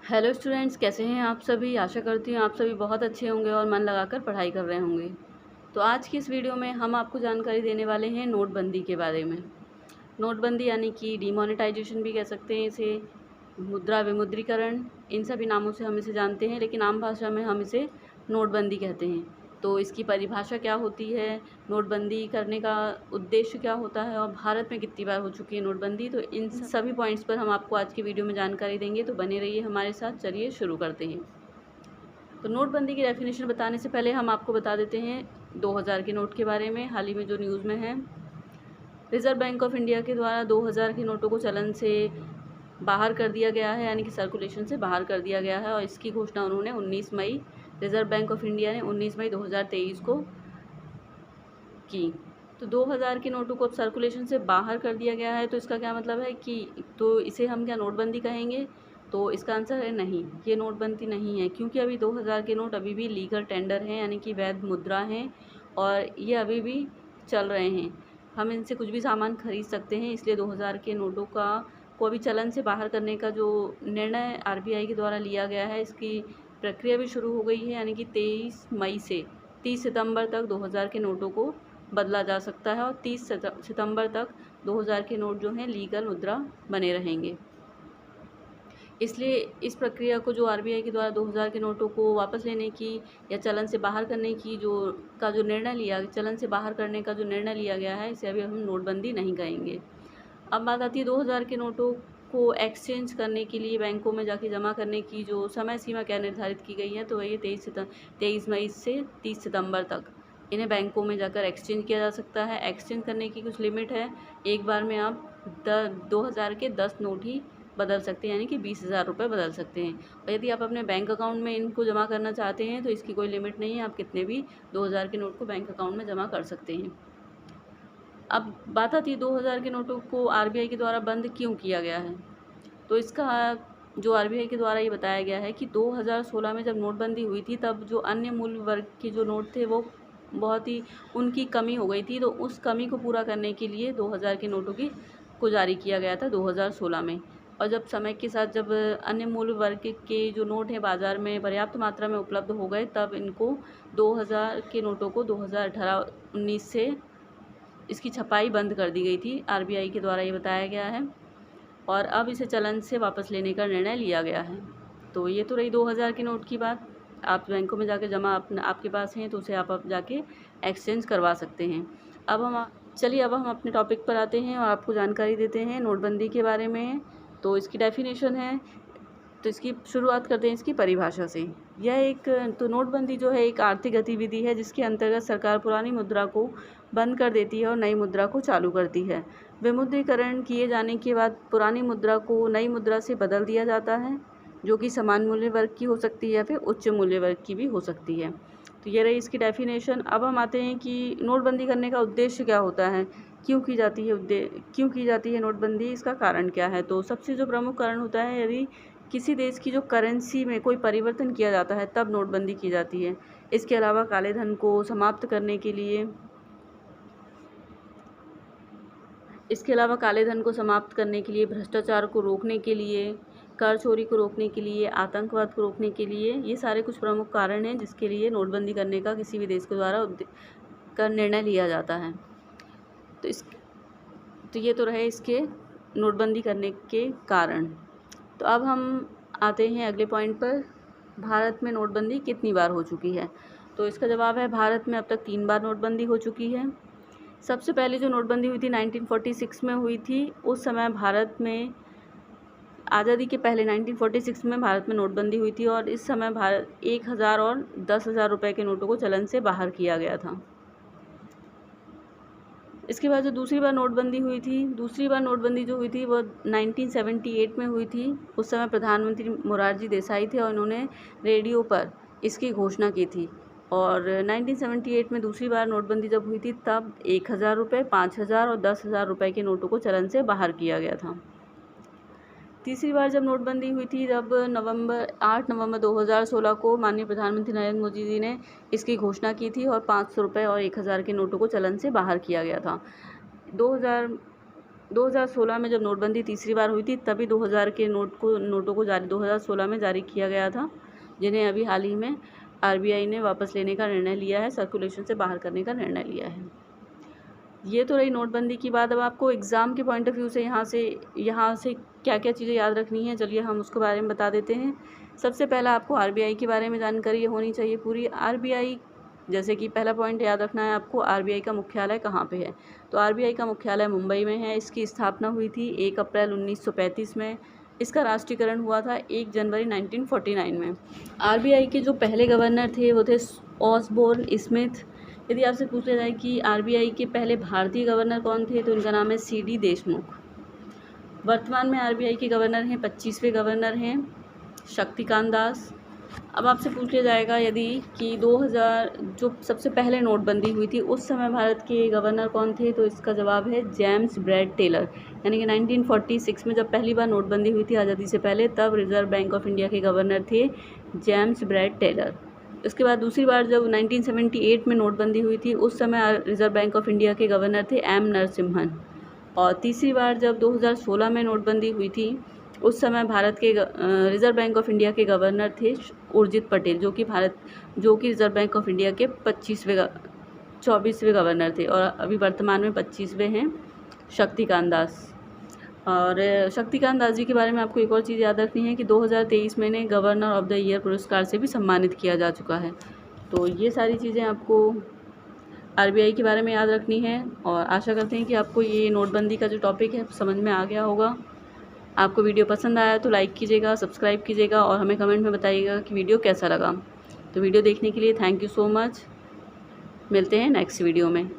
Hello students, कैसे हैं आप सभी। आशा करती हूँ आप सभी बहुत अच्छे होंगे और मन लगाकर पढ़ाई कर रहे होंगे। तो आज की इस वीडियो में हम आपको जानकारी देने वाले हैं नोटबंदी के बारे में। नोटबंदी यानी कि डीमोनेटाइजेशन भी कह सकते हैं इसे, मुद्रा विमुद्रीकरण, इन सभी नामों से हम इसे जानते हैं, लेकिन आम भाषा में हम इसे नोटबंदी कहते हैं। तो इसकी परिभाषा क्या होती है, नोटबंदी करने का उद्देश्य क्या होता है और भारत में कितनी बार हो चुकी है नोटबंदी, तो इन सभी पॉइंट्स पर हम आपको आज की वीडियो में जानकारी देंगे। तो बने रहिए हमारे साथ। चलिए शुरू करते हैं। तो नोटबंदी की डेफिनेशन बताने से पहले हम आपको बता देते हैं 2000 के नोट के बारे में। हाल ही में जो न्यूज़ में है, रिजर्व बैंक ऑफ इंडिया के द्वारा 2000 के नोटों को चलन से बाहर कर दिया गया है, यानी कि सर्कुलेशन से बाहर कर दिया गया है। और इसकी घोषणा उन्होंने 19 मई रिजर्व बैंक ऑफ इंडिया ने 19 मई 2023 को की। तो 2000 के नोटों को अब सर्कुलेशन से बाहर कर दिया गया है, तो इसका क्या मतलब है कि तो इसे हम क्या नोटबंदी कहेंगे? तो इसका आंसर है नहीं, ये नोटबंदी नहीं है, क्योंकि अभी 2000 के नोट अभी भी लीगल टेंडर हैं, यानी कि वैध मुद्रा हैं और ये अभी भी चल रहे हैं। हम इनसे कुछ भी सामान खरीद सकते हैं, इसलिए 2000 के नोटों को अभी चलन से बाहर करने का जो निर्णय आरबीआई के द्वारा लिया गया है, इसकी प्रक्रिया भी शुरू हो गई है, यानी कि 23 मई से 30 सितंबर तक 2000 के नोटों को बदला जा सकता है और 30 सितंबर तक 2000 के नोट जो हैं लीगल मुद्रा बने रहेंगे। इसलिए इस प्रक्रिया को जो आरबीआई के द्वारा 2000 के नोटों को वापस लेने की या चलन से बाहर करने की जो निर्णय लिया, चलन से बाहर करने का जो निर्णय लिया गया है, इसे अभी हम नोटबंदी नहीं कहेंगे। अब बात आती है 2000 के नोटों को एक्सचेंज करने के लिए बैंकों में जाके जमा करने की जो समय सीमा क्या निर्धारित की गई है, तो ये 23 मई से 30 सितंबर तक इन्हें बैंकों में जाकर एक्सचेंज किया जा सकता है। एक्सचेंज करने की कुछ लिमिट है, एक बार में आप 2000 के 10 नोट ही बदल सकते हैं, यानी कि 20,000 रुपये बदल सकते हैं। और यदि आप अपने बैंक अकाउंट में इनको जमा करना चाहते हैं तो इसकी कोई लिमिट नहीं है, आप कितने भी 2000 के नोट को बैंक अकाउंट में जमा कर सकते हैं। अब बात आती है 2000 के नोटों को आरबीआई के द्वारा बंद क्यों किया गया है। तो इसका जो आरबीआई के द्वारा ये बताया गया है कि 2016 में जब नोटबंदी हुई थी, तब जो अन्य मूल्य वर्ग के जो नोट थे वो बहुत ही उनकी कमी हो गई थी। तो उस कमी को पूरा करने के लिए 2000 के नोटों को जारी किया गया था 2016 में। और जब समय के साथ जब अन्य मूल्य वर्ग के जो नोट हैं बाज़ार में पर्याप्त मात्रा में उपलब्ध हो गए, तब इनको 2000 के नोटों को 2018-19 से इसकी छपाई बंद कर दी गई थी, आरबीआई के द्वारा ये बताया गया है। और अब इसे चलन से वापस लेने का निर्णय लिया गया है। तो ये तो रही 2000 के नोट की बात। आप बैंकों में जाके जमा आपके पास हैं तो उसे आप जाके एक्सचेंज करवा सकते हैं। अब हम अपने टॉपिक पर आते हैं और आपको जानकारी देते हैं नोटबंदी के बारे में। तो इसकी डेफिनेशन है, तो इसकी शुरुआत करते हैं इसकी परिभाषा से। तो नोटबंदी जो है एक आर्थिक गतिविधि है जिसके अंतर्गत सरकार पुरानी मुद्रा को बंद कर देती है और नई मुद्रा को चालू करती है। विमुद्रीकरण किए जाने के बाद पुरानी मुद्रा को नई मुद्रा से बदल दिया जाता है, जो कि समान मूल्य वर्ग की हो सकती है या फिर उच्च मूल्य वर्ग की भी हो सकती है। तो ये रही इसकी डेफिनेशन। अब हम आते हैं कि नोटबंदी करने का उद्देश्य क्या होता है, क्यों की जाती है नोटबंदी, इसका कारण क्या है। तो सबसे जो प्रमुख कारण होता है, यदि किसी देश की जो करेंसी में कोई परिवर्तन किया जाता है तब नोटबंदी की जाती है। इसके अलावा काले धन को समाप्त करने के लिए भ्रष्टाचार को रोकने के लिए, कर चोरी को रोकने के लिए, आतंकवाद को रोकने के लिए, ये सारे कुछ प्रमुख कारण हैं जिसके लिए नोटबंदी करने का किसी भी देश के द्वारा निर्णय लिया जाता है। तो ये तो रहे इसके नोटबंदी करने के कारण। तो अब हम आते हैं अगले पॉइंट पर, भारत में नोटबंदी कितनी बार हो चुकी है। तो इसका जवाब है भारत में अब तक 3 बार नोटबंदी हो चुकी है। सबसे पहले जो नोटबंदी हुई थी 1946 में हुई थी। उस समय भारत में आज़ादी के पहले 1946 में भारत में नोटबंदी हुई थी और इस समय भारत 1000 और 10,000 रुपये के नोटों को चलन से बाहर किया गया था। इसके बाद जो दूसरी बार नोटबंदी जो हुई थी वो 1978 में हुई थी। उस समय प्रधानमंत्री मोरारजी देसाई थे और इन्होंने रेडियो पर इसकी घोषणा की थी। और 1978 में दूसरी बार नोटबंदी जब हुई थी तब 1000 रुपये, 5000 और 10,000 रुपये के नोटों को चलन से बाहर किया गया था। तीसरी बार जब नोटबंदी हुई थी तब 8 नवंबर 2016 को माननीय प्रधानमंत्री नरेंद्र मोदी जी ने इसकी घोषणा की थी और 500 रुपये और 1000 के नोटों को चलन से बाहर किया गया था। 2016 में जब नोटबंदी तीसरी बार हुई थी तभी 2000 के नोटों को 2016 में जारी किया गया था, जिन्हें अभी हाल ही में आरबीआई ने वापस लेने का निर्णय लिया है, सर्कुलेशन से बाहर करने का निर्णय लिया है। ये तो रही नोटबंदी की बात। अब आपको एग्ज़ाम के पॉइंट ऑफ व्यू से यहाँ से क्या क्या चीज़ें याद रखनी है, चलिए हम उसके बारे में बता देते हैं। सबसे पहला आपको आरबीआई के बारे में जानकारी होनी चाहिए पूरी। आरबीआई, जैसे कि पहला पॉइंट याद रखना है आपको, आरबीआई का मुख्यालय कहाँ पे है। तो आरबीआई का मुख्यालय मुंबई में है। इसकी स्थापना हुई थी 1 अप्रैल 1935 में। इसका राष्ट्रीयकरण हुआ था 1 जनवरी 1949 में। आरबीआई के जो पहले गवर्नर थे वो थे ऑसबोर्न स्मिथ। यदि आपसे पूछा जाए कि आरबीआई के पहले भारतीय गवर्नर कौन थे, तो इनका नाम है सीडी देशमुख। वर्तमान में आरबीआई के गवर्नर हैं, 25वें गवर्नर हैं शक्तिकांत दास। अब आपसे पूछा जाएगा यदि कि 2000 जो सबसे पहले नोटबंदी हुई थी उस समय भारत के गवर्नर कौन थे, तो इसका जवाब है जेम्स ब्रैड टेलर। यानी कि 1946 में जब पहली बार नोटबंदी हुई थी आज़ादी से पहले, तब रिज़र्व बैंक ऑफ इंडिया के गवर्नर थे जेम्स ब्रैड टेलर। उसके बाद दूसरी बार जब 1978 में नोटबंदी हुई थी उस समय रिज़र्व बैंक ऑफ इंडिया के गवर्नर थे एम नरसिम्हन। और तीसरी बार जब 2016 में नोटबंदी हुई थी उस समय भारत के रिज़र्व बैंक ऑफ इंडिया के गवर्नर थे उर्जित पटेल, जो कि रिज़र्व बैंक ऑफ इंडिया के 24वें गवर्नर थे, और अभी वर्तमान में 25वें हैं शक्तिकांत दास। और शक्तिकांत दास जी के बारे में आपको एक और चीज़ याद रखनी है कि 2023 में इन्हें गवर्नर ऑफ द ईयर पुरस्कार से भी सम्मानित किया जा चुका है। तो ये सारी चीज़ें आपको आरबीआई के बारे में याद रखनी है, और आशा करते हैं कि आपको ये नोटबंदी का जो टॉपिक है समझ में आ गया होगा। आपको वीडियो पसंद आया तो लाइक कीजिएगा, सब्सक्राइब कीजिएगा और हमें कमेंट में बताइएगा कि वीडियो कैसा लगा। तो वीडियो देखने के लिए थैंक यू सो मच। मिलते हैं नेक्स्ट वीडियो में।